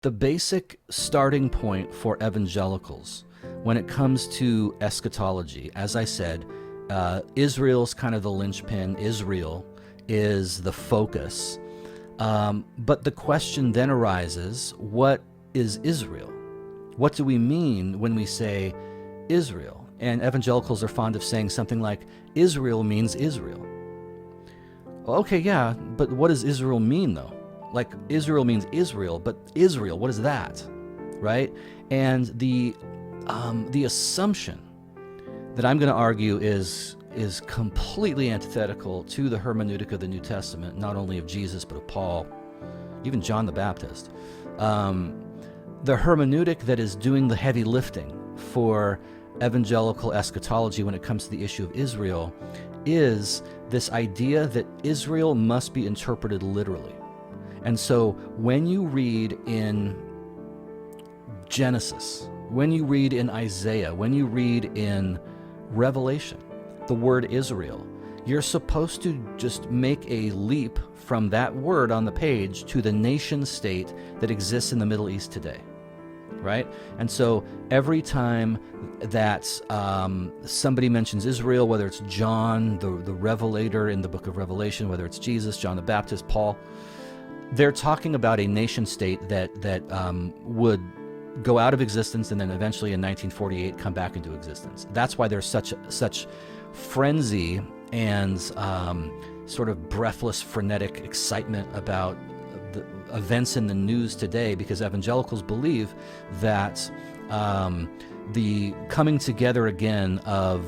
The basic starting point for evangelicals when it comes to eschatology, as I said, Israel's kind of the linchpin. Israel is the focus. But the question then arises, what is Israel? What do we mean when we say Israel? And evangelicals are fond of saying something like, Israel means Israel. Okay, yeah, but what does Israel mean, though? Like, Israel means Israel, but Israel, what is that, right? And the assumption that I'm going to argue is completely antithetical to the hermeneutic of the New Testament, not only of Jesus, but of Paul, even John the Baptist. The hermeneutic that is doing the heavy lifting for evangelical eschatology when it comes to the issue of Israel is this idea that Israel must be interpreted literally. And so when you read in Genesis, when you read in Isaiah, when you read in Revelation, the word Israel, you're supposed to just make a leap from that word on the page to the nation state that exists in the Middle East today, right? And so every time that somebody mentions Israel, whether it's John, the revelator in the book of Revelation, whether it's Jesus, John the Baptist, Paul, they're talking about a nation state that would go out of existence and then eventually in 1948 come back into existence. That's why there's such frenzy and sort of breathless, frenetic excitement about the events in the news today, because evangelicals believe that the coming together again of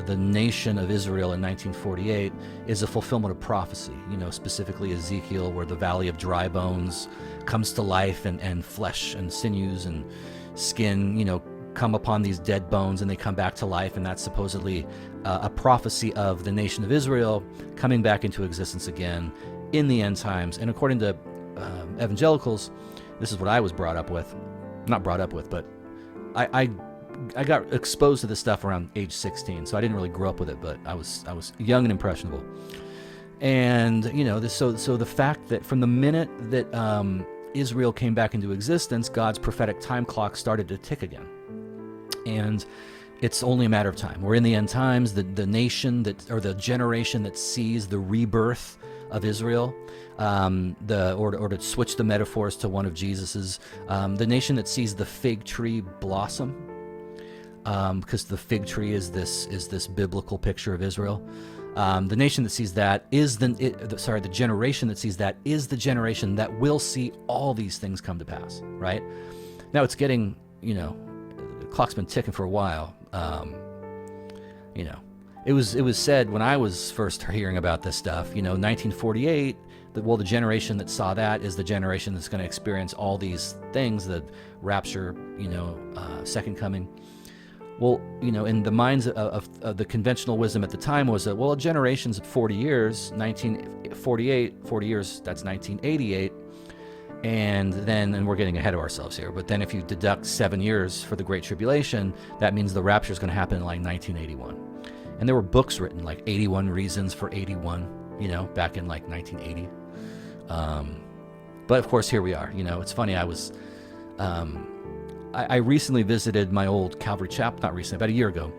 the nation of Israel in 1948 is a fulfillment of prophecy, specifically Ezekiel, where the valley of dry bones comes to life and flesh and sinews and skin, come upon these dead bones and they come back to life. And that's supposedly a prophecy of the nation of Israel coming back into existence again in the end times. And according to evangelicals, this is what I was not brought up with, but I got exposed to this stuff around age 16, so I didn't really grow up with it, but I was young and impressionable. And so the fact that from the minute that Israel came back into existence, God's prophetic time clock started to tick again, and it's only a matter of time. We're in the end times. The nation or the generation that sees the rebirth of Israel, or to switch the metaphors to one of Jesus's, the nation that sees the fig tree blossom, because the fig tree is this biblical picture of Israel. The nation that sees that is the generation that sees that is the generation that will see all these things come to pass. Right now, it's getting the clock's been ticking for a while. It was said when I was first hearing about this stuff, 1948, the generation that saw that is the generation that's going to experience all these things, the rapture, second coming. Well, in the minds of the conventional wisdom at the time was that, well, a generation's 40 years, 1948, 40 years, that's 1988. And we're getting ahead of ourselves here. But then if you deduct 7 years for the Great Tribulation, that means the rapture is going to happen in like 1981. And there were books written like 81 Reasons for 81, back in like 1980. But of course, here we are. It's funny. I recently visited my old Calvary Chapel, not recently, about a year ago.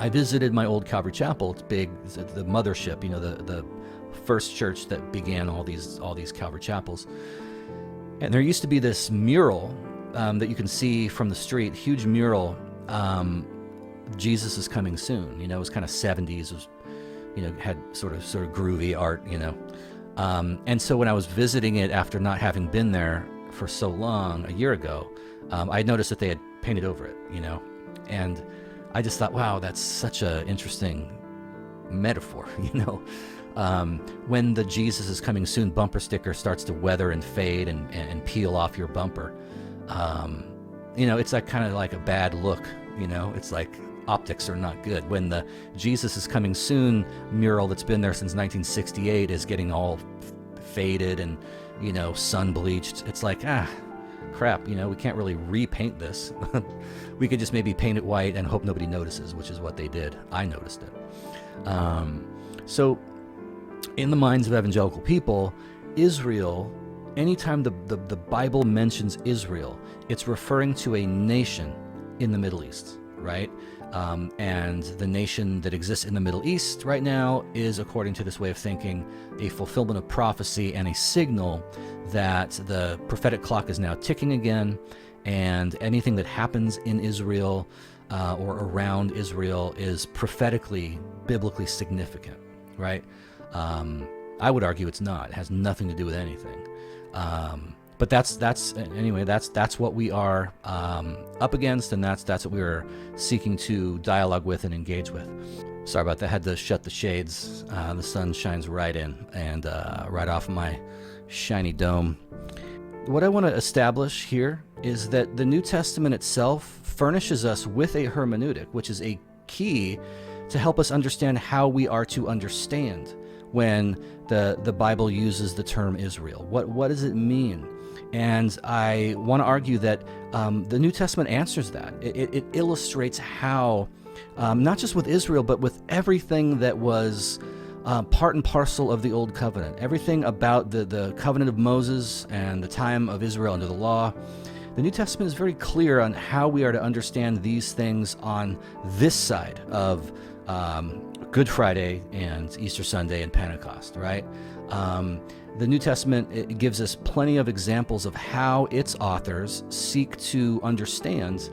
I visited my old Calvary Chapel. It's big, the mothership, the first church that began all these Calvary Chapels. And there used to be this mural that you can see from the street, huge mural, Jesus is coming soon. It was kind of 70s, it was, had sort of groovy art, and so when I was visiting it after not having been there for so long, a year ago, I noticed that they had painted over it, and I just thought, wow, that's such an interesting metaphor, when the Jesus is coming soon bumper sticker starts to weather and fade and peel off your bumper, it's like kind of like a bad look, it's like optics are not good. When the Jesus is coming soon mural that's been there since 1968 is getting all faded and, sun bleached, it's like, crap, we can't really repaint this. We could just maybe paint it white and hope nobody notices, which is what they did. I noticed it. So in the minds of evangelical people, Israel anytime the Bible mentions Israel, it's referring to a nation in the Middle East, right? And the nation that exists in the Middle East right now is, according to this way of thinking, a fulfillment of prophecy and a signal that the prophetic clock is now ticking again, and anything that happens in Israel or around Israel is prophetically, biblically significant, right? I would argue it's not. It has nothing to do with anything. But that's what we are up against, and that's what we are seeking to dialogue with and engage with. Sorry about that. I had to shut the shades. The sun shines right in and right off my shiny dome. What I want to establish here is that the New Testament itself furnishes us with a hermeneutic, which is a key to help us understand how we are to understand when the Bible uses the term Israel. What does it mean? And I want to argue that the New Testament answers that. It illustrates how, not just with Israel, but with everything that was part and parcel of the Old Covenant, everything about the covenant of Moses and the time of Israel under the law. The New Testament is very clear on how we are to understand these things on this side of Good Friday and Easter Sunday and Pentecost, right? The New Testament, it gives us plenty of examples of how its authors seek to understand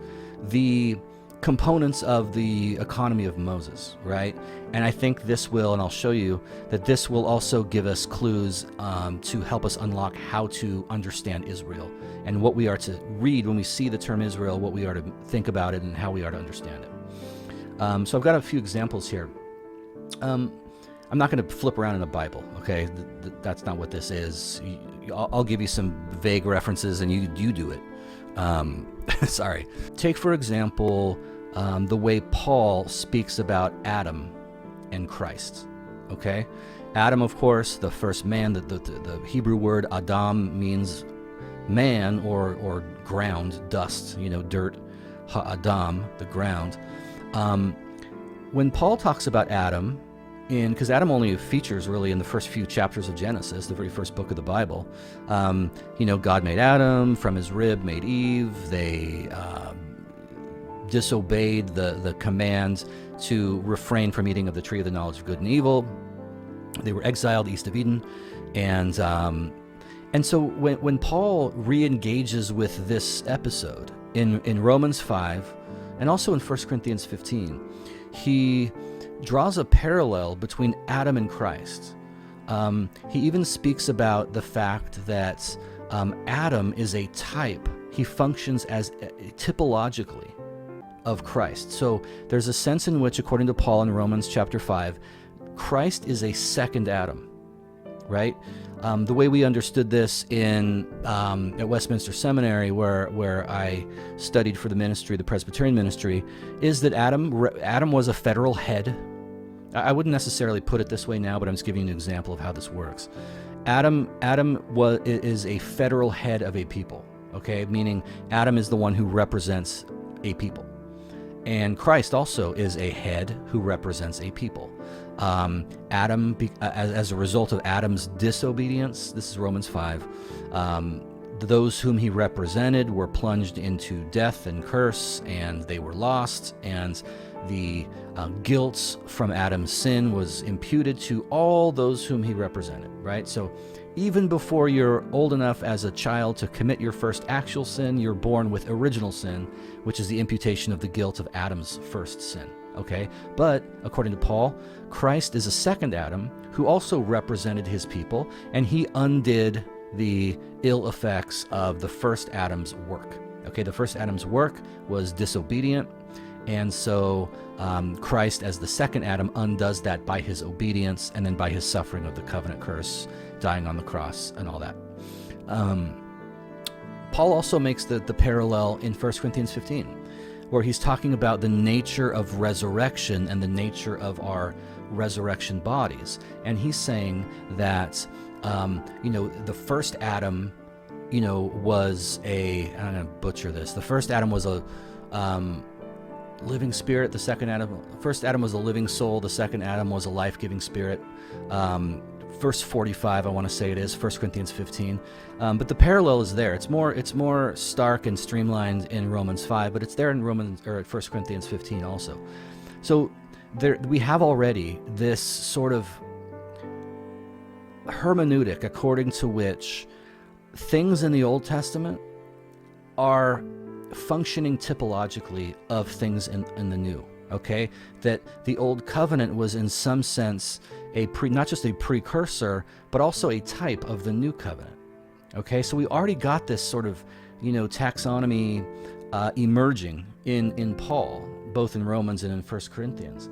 the components of the economy of Moses, right? And I think this will, and I'll show you, that this will also give us clues to help us unlock how to understand Israel and what we are to read when we see the term Israel, what we are to think about it, and how we are to understand it. So I've got a few examples here. I'm not going to flip around in the Bible, okay? That's not what this is. I'll give you some vague references, and you do it. Sorry. Take, for example, the way Paul speaks about Adam and Christ, okay? Adam, of course, the first man. The Hebrew word Adam means man or ground, dust, dirt. Ha-Adam, the ground. When Paul talks about Adam, because Adam only features really in the first few chapters of Genesis, the very first book of the Bible. God made Adam, from his rib made Eve. They disobeyed the command to refrain from eating of the tree of the knowledge of good and evil. They were exiled east of Eden. And so when Paul re-engages with this episode in Romans 5 and also in 1 Corinthians 15, he draws a parallel between Adam and Christ. He even speaks about the fact that Adam is a type. He functions as typologically of Christ. So there's a sense in which, according to Paul in Romans chapter 5, Christ is a second Adam, right? The way we understood this at Westminster Seminary, where I studied for the ministry, the Presbyterian ministry, is that Adam was a federal head. I wouldn't necessarily put it this way now, but I'm just giving you an example of how this works. Adam is a federal head of a people, okay? Meaning Adam is the one who represents a people. And Christ also is a head who represents a people. Adam, as a result of Adam's disobedience, this is Romans 5, those whom he represented were plunged into death and curse, and they were lost, and the guilt from Adam's sin was imputed to all those whom he represented, right? So even before you're old enough as a child to commit your first actual sin, you're born with original sin, which is the imputation of the guilt of Adam's first sin, okay? But according to Paul, Christ is a second Adam who also represented his people, and he undid the ill effects of the first Adam's work, okay? The first Adam's work was disobedient, and so Christ, as the second Adam, undoes that by his obedience and then by his suffering of the covenant curse, dying on the cross and all that. Paul also makes the parallel in 1 Corinthians 15, where he's talking about the nature of resurrection and the nature of our resurrection bodies. And he's saying that, the first Adam, was I'm going to butcher this. The first Adam was a living spirit. The first Adam was a living soul. The second Adam was a life-giving spirit. verse 45, I want to say it is, 1 Corinthians 15. But the parallel is there. It's more stark and streamlined in Romans 5, but it's there in 1 Corinthians 15 also. So there we have already this sort of hermeneutic according to which things in the Old Testament are functioning typologically of things in the New. Okay, that the Old Covenant was in some sense not just a precursor, but also a type of the New Covenant. Okay, so we already got this sort of, taxonomy emerging in Paul, both in Romans and in 1 Corinthians.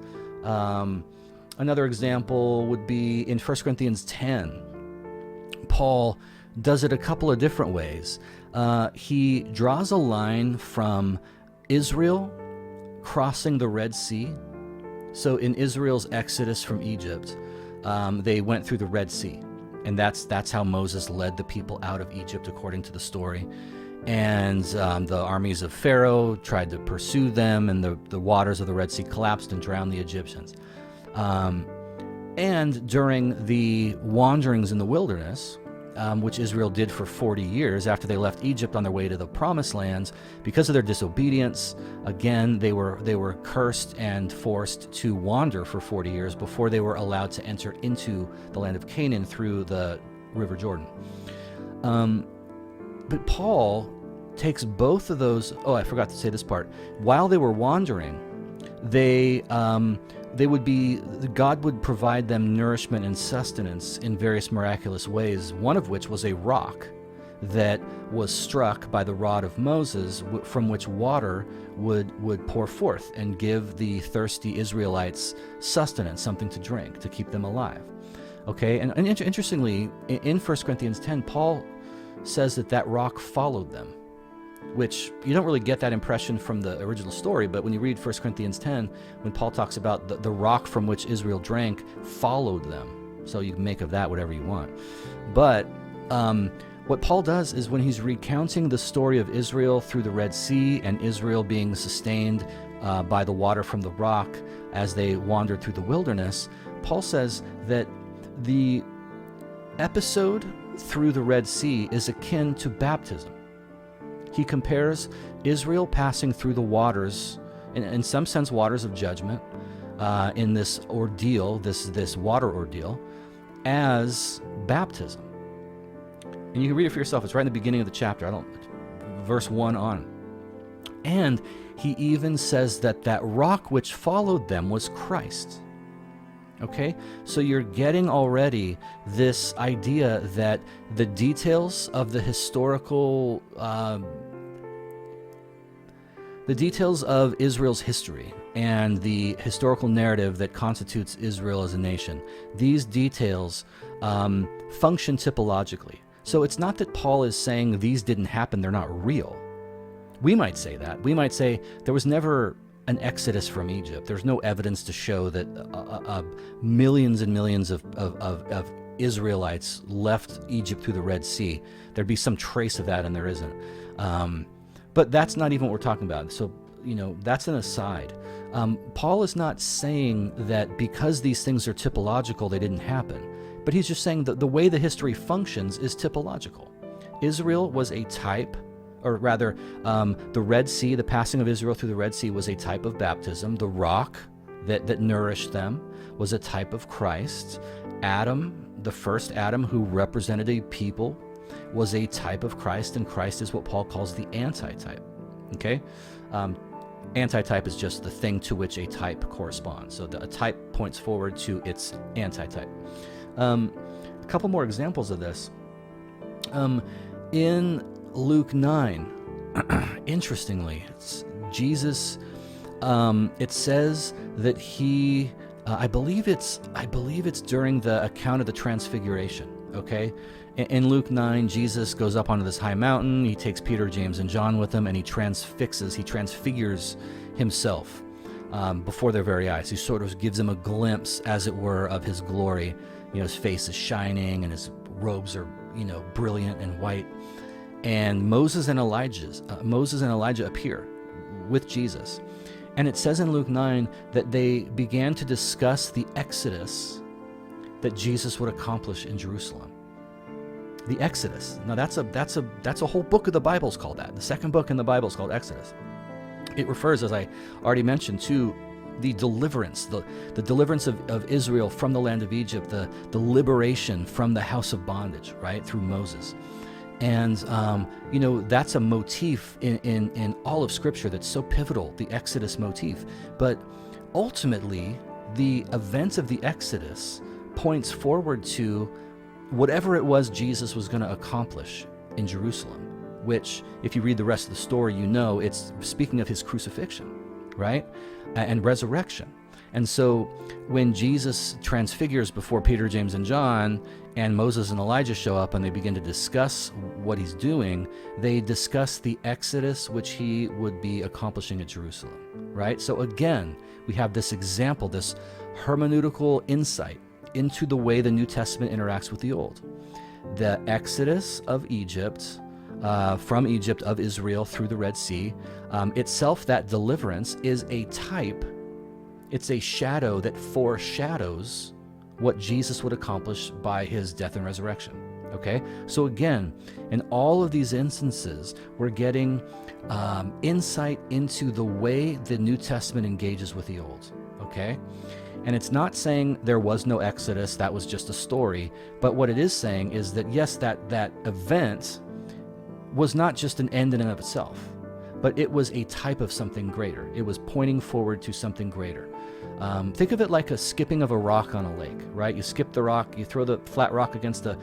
Another example would be in 1 Corinthians 10. Paul does it a couple of different ways. He draws a line from Israel crossing the Red Sea. So in Israel's exodus from Egypt, they went through the Red Sea, and that's how Moses led the people out of Egypt according to the story. And the armies of Pharaoh tried to pursue them, and the waters of the Red Sea collapsed and drowned the Egyptians. And during the wanderings in the wilderness, which Israel did for 40 years after they left Egypt on their way to the Promised Lands, because of their disobedience, again, they were cursed and forced to wander for 40 years before they were allowed to enter into the land of Canaan through the River Jordan. But Paul takes both of those. Oh, I forgot to say this part. While they were wandering, God would provide them nourishment and sustenance in various miraculous ways, one of which was a rock that was struck by the rod of Moses, from which water would pour forth and give the thirsty Israelites sustenance, something to drink, to keep them alive. Okay, and interestingly, in 1 Corinthians 10, Paul says that rock followed them, which you don't really get that impression from the original story, but when you read 1 Corinthians 10, when Paul talks about the rock from which Israel drank followed them. So you can make of that whatever you want. But what Paul does is when he's recounting the story of Israel through the Red Sea and Israel being sustained by the water from the rock as they wandered through the wilderness, Paul says that the episode through the Red Sea is akin to baptism. He compares Israel passing through the waters, in some sense waters of judgment, in this ordeal, this water ordeal, as baptism. And you can read it for yourself. It's right in the beginning of the chapter. Verse 1 on. And he even says that rock which followed them was Christ. Okay, so you're getting already this idea that the details of the historical, the details of Israel's history and the historical narrative that constitutes Israel as a nation, these details function typologically. So it's not that Paul is saying these didn't happen, they're not real. We might say that. We might say there was never an exodus from Egypt. There's no evidence to show that millions and millions of Israelites left Egypt through the Red Sea. There'd be some trace of that, and there isn't. But that's not even what we're talking about. So, that's an aside. Paul is not saying that because these things are typological, they didn't happen. But he's just saying that the way the history functions is typological. Israel was a type, or rather, the Red Sea, the passing of Israel through the Red Sea was a type of baptism. The rock that nourished them was a type of Christ. Adam, the first Adam who represented a people, was a type of Christ, and Christ is what Paul calls the antitype. Okay? Antitype is just the thing to which a type corresponds. So a type points forward to its antitype. A couple more examples of this. In Luke 9, interestingly, Jesus, it says that he, I believe it's during the account of the Transfiguration, okay? In Luke 9, Jesus goes up onto this high mountain, he takes Peter, James, and John with him, and he transfigures himself before their very eyes. He sort of gives them a glimpse, as it were, of his glory. His face is shining, and his robes are, brilliant and white. And Moses and Elijah appear with Jesus. And it says in Luke 9 that they began to discuss the Exodus that Jesus would accomplish in Jerusalem. The Exodus. Now that's a whole book of the Bible is called that. The second book in the Bible is called Exodus. It refers, as I already mentioned, to the deliverance, the deliverance of Israel from the land of Egypt, the liberation from the house of bondage, right, through Moses. And, that's a motif in all of Scripture that's so pivotal, the Exodus motif. But ultimately, the events of the Exodus points forward to whatever it was Jesus was going to accomplish in Jerusalem, which, if you read the rest of the story, it's speaking of his crucifixion, right, and resurrection. And so when Jesus transfigures before Peter, James, and John, and Moses and Elijah show up and they begin to discuss what he's doing, they discuss the Exodus which he would be accomplishing at Jerusalem, right? So again, we have this example, this hermeneutical insight into the way the New Testament interacts with the Old. The Exodus of Egypt, from Egypt of Israel through the Red Sea, itself, that deliverance is a type. It's a shadow that foreshadows what Jesus would accomplish by his death and resurrection. Okay? So again, in all of these instances, we're getting insight into the way the New Testament engages with the Old. Okay? And it's not saying there was no Exodus, that was just a story, but what it is saying is that, yes, that event was not just an end in and of itself, but it was a type of something greater. It was pointing forward to something greater. Think of it like a skipping of a rock on a lake, right? You skip the rock, you throw the flat rock against a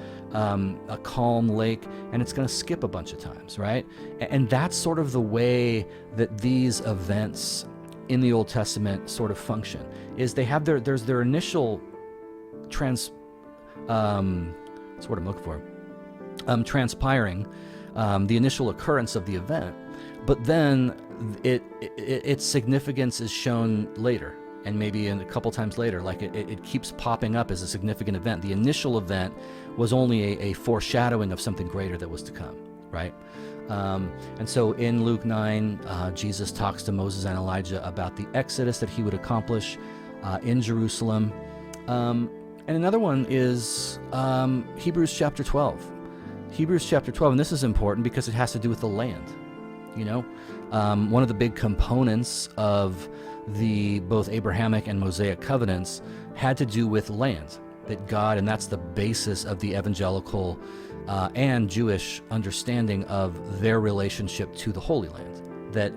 calm lake, and it's going to skip a bunch of times, right? And that's sort of the way that these events in the Old Testament sort of function. Is they have there's their initial that's what I'm looking for, transpiring, the initial occurrence of the event, but then its significance is shown later, and maybe a couple times later, like it keeps popping up as a significant event. The initial event was only a foreshadowing of something greater that was to come, right? And so in Luke 9, Jesus talks to Moses and Elijah about the Exodus that he would accomplish in Jerusalem. And another one is Hebrews chapter 12. Hebrews chapter 12, and this is important because it has to do with the land. One of the big components of the both Abrahamic and Mosaic covenants had to do with land, that God, and that's the basis of the evangelical and Jewish understanding of their relationship to the Holy Land. That,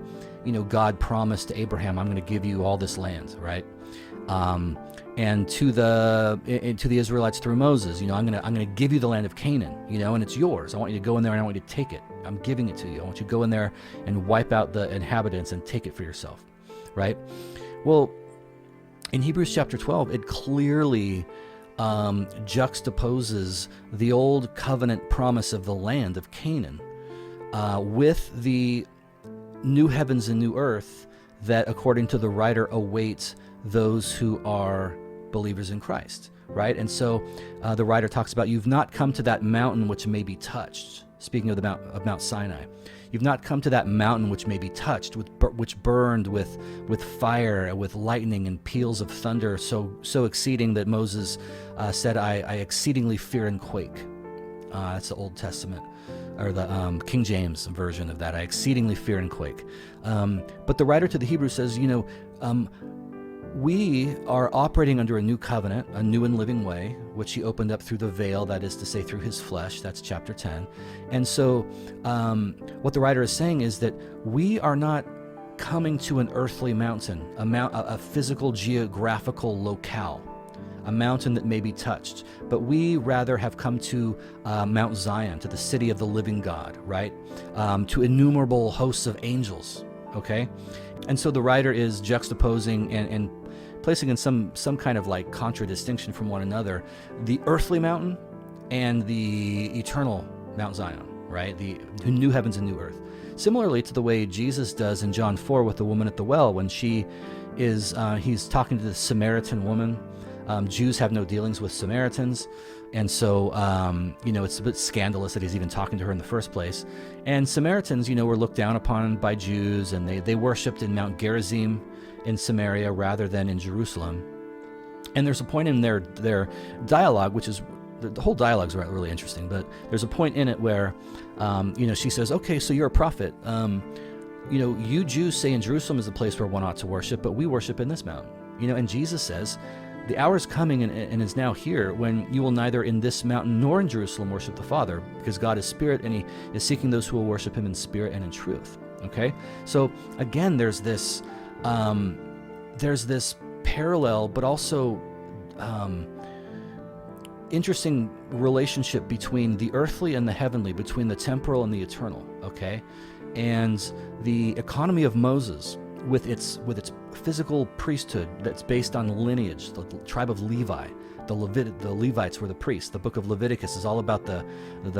God promised to Abraham, I'm going to give you all this land, right? And to the Israelites through Moses, I'm going to give you the land of Canaan, and it's yours. I want you to go in there and I want you to take it. I'm giving it to you. I want you to go in there and wipe out the inhabitants and take it for yourself, right? Well, in Hebrews chapter 12, it clearly juxtaposes the old covenant promise of the land of Canaan with the new heavens and new earth that, according to the writer, await those who are believers in Christ, right? And so the writer talks about, you've not come to that mountain which may be touched. Speaking of Mount Sinai, you've not come to that mountain which may be touched, which burned with fire, with lightning and peals of thunder, so exceeding that Moses said, I exceedingly fear and quake. That's the Old Testament, or the King James version of that. I exceedingly fear and quake. But the writer to the Hebrews says, we are operating under a new covenant, a new and living way, which he opened up through the veil, that is to say, through his flesh. That's chapter 10. And so what the writer is saying is that we are not coming to an earthly mountain, a physical geographical locale, a mountain that may be touched, but we rather have come to Mount Zion, to the city of the living God, right? To innumerable hosts of angels, okay? And so the writer is juxtaposing and placing in some kind of like contradistinction from one another, the earthly mountain and the eternal Mount Zion, right? The new heavens and new earth. Similarly to the way Jesus does in John 4 with the woman at the well, when she is, he's talking to the Samaritan woman. Jews have no dealings with Samaritans. And so, it's a bit scandalous that he's even talking to her in the first place. And Samaritans, were looked down upon by Jews, and they worshipped in Mount Gerizim in Samaria rather than in Jerusalem. And there's a point in their dialogue, which is, the whole dialogue's really interesting, but there's a point in it where, she says, okay, so you're a prophet. You Jews say in Jerusalem is the place where one ought to worship, but we worship in this mountain. And Jesus says, the hour is coming and is now here when you will neither in this mountain nor in Jerusalem worship the Father, because God is spirit and he is seeking those who will worship him in spirit and in truth. Okay? So again, there's this parallel, but also interesting relationship between the earthly and the heavenly, between the temporal and the eternal. Okay? And the economy of Moses, with its physical priesthood that's based on lineage, the tribe of Levi, the Levites were the priests. The book of Leviticus is all about the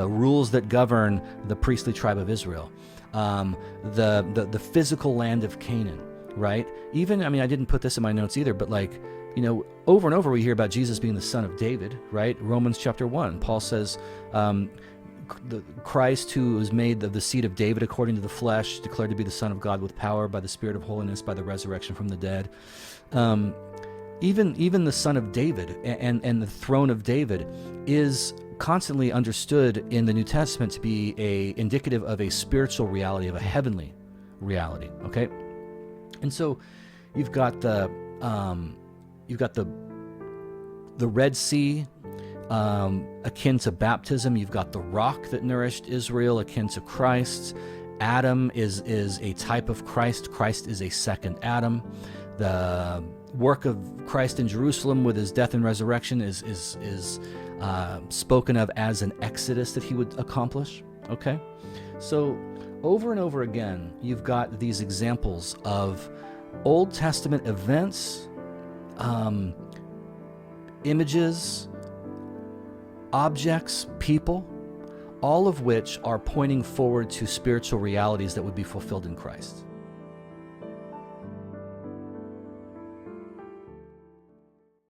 rules that govern the priestly tribe of Israel. The physical land of Canaan, right? Even, I didn't put this in my notes either, but over and over we hear about Jesus being the son of David, right? Romans chapter 1, Paul says, the Christ, who was made of the seed of David according to the flesh, declared to be the Son of God with power by the Spirit of holiness, by the resurrection from the dead. Even the Son of David and the throne of David is constantly understood in the New Testament to be indicative of a spiritual reality, of a heavenly reality. Okay, and so you've got the Red Sea. Akin to baptism. You've got the rock that nourished Israel, akin to Christ. Adam is a type of Christ. Christ is a second Adam. The work of Christ in Jerusalem with his death and resurrection is spoken of as an exodus that he would accomplish. Okay? So over and over again, you've got these examples of Old Testament events, images, objects, people, all of which are pointing forward to spiritual realities that would be fulfilled in Christ.